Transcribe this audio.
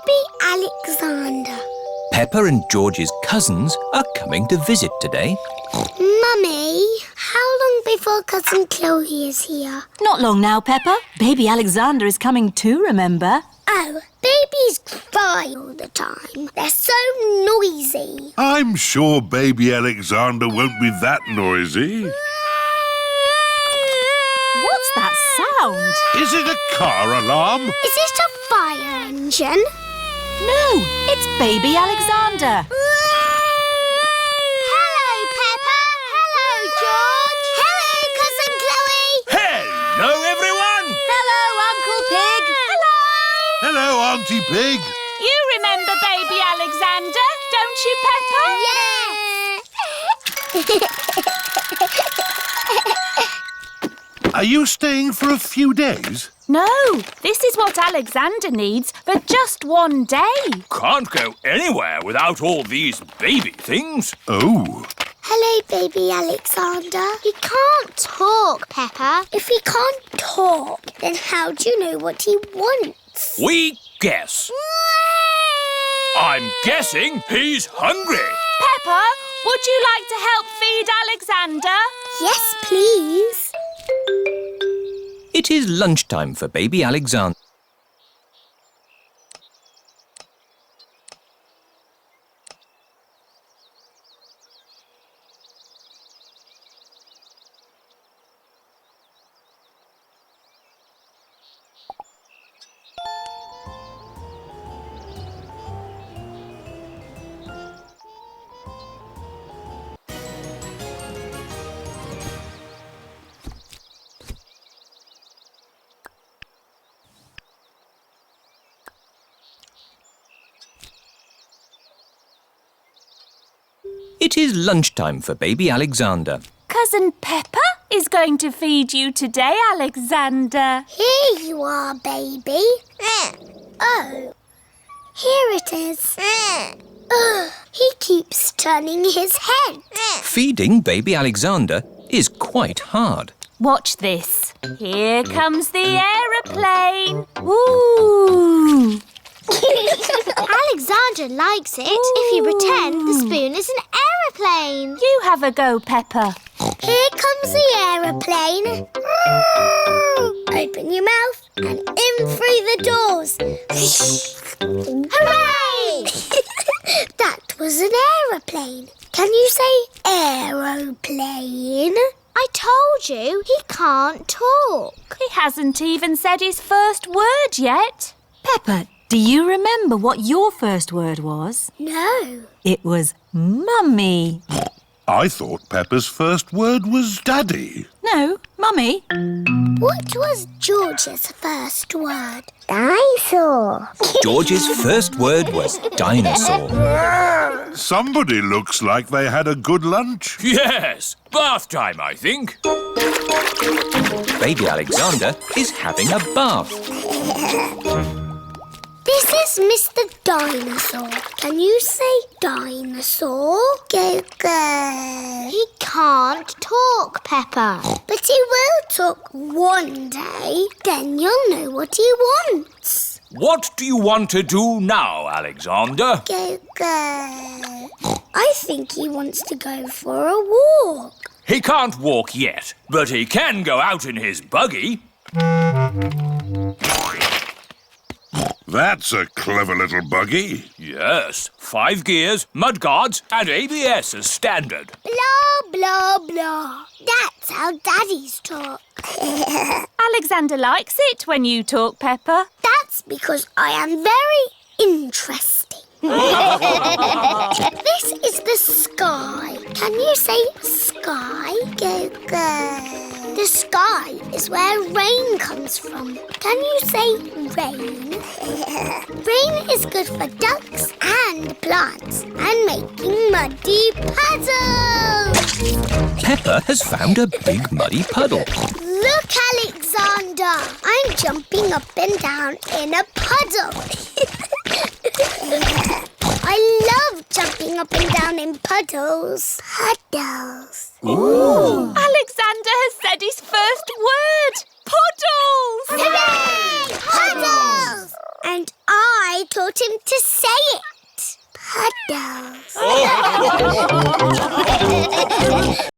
Baby Alexander. Peppa and George's cousins are coming to visit today. Mummy, how long before Cousin Chloe is here? Not long now, Peppa. Baby Alexander is coming too, remember? Oh, babies cry all the time. They're so noisy. I'm sure baby Alexander won't be that noisy. What's that sound? Is it a car alarm? Is it a fire engine? No, it's Baby Alexander. Hello, Peppa. Hello, George. Hello, Cousin Chloe. Hello, everyone! Hello, Uncle Pig. Hello. Hello, Auntie Pig. You remember Baby Alexander, don't you, Peppa? Yes. Are you staying for a few days? No, this is what Alexander needs for just one day. Can't go anywhere without all these baby things. Oh. Hello, Baby Alexander. He can't talk, Peppa. If he can't talk, then how do you know what he wants? We guess. I'm guessing he's hungry. Peppa, would you like to help feed Alexander? Yes, please. It is lunchtime for Baby Alexander. It is lunchtime for Baby Alexander. Cousin Peppa is going to feed you today, Alexander. Here you are, baby. Oh, here it is. He keeps turning his head. Feeding Baby Alexander is quite hard. Watch this. Here comes the aeroplane. Ooh! Alexander likes it if you pretend the spoon is an aeroplane. You have a go, Peppa. Here comes the aeroplane. Open your mouth and in through the doors. Hooray! That was an aeroplane. Can you say aeroplane? I told you he can't talk. He hasn't even said his first word yet. Peppa, do you remember what your first word was? No. It was Mummy. I thought Peppa's first word was Daddy. No, Mummy. What was George's first word? Dinosaur. George's first word was dinosaur. Somebody looks like they had a good lunch. Yes, bath time, I think. Baby Alexander is having a bath. This is Mr. Dinosaur. Can you say dinosaur? Go, go. He can't talk, Peppa. But he will talk one day. Then you'll know what he wants. What do you want to do now, Alexander? Go, go. I think he wants to go for a walk. He can't walk yet, but he can go out in his buggy. That's a clever little buggy. Yes, 5 gears, mudguards, and ABS as standard. Blah, blah, blah. That's how daddies talk. Alexander likes it when you talk, Peppa. That's because I am very interesting. This is the sky. Can you say sky? Go, go. The sky is where rain comes from. Can you say rain? Rain is good for ducks and plants and making muddy puddles. Peppa has found a big muddy puddle. Look, Alexander. I'm jumping up and down in a puddle. I love jumping up and down in puddles. Puddles. Ooh. Alexander has said his first word. Puddles! Hooray! Puddles! And I I taught him to say it. Puddles.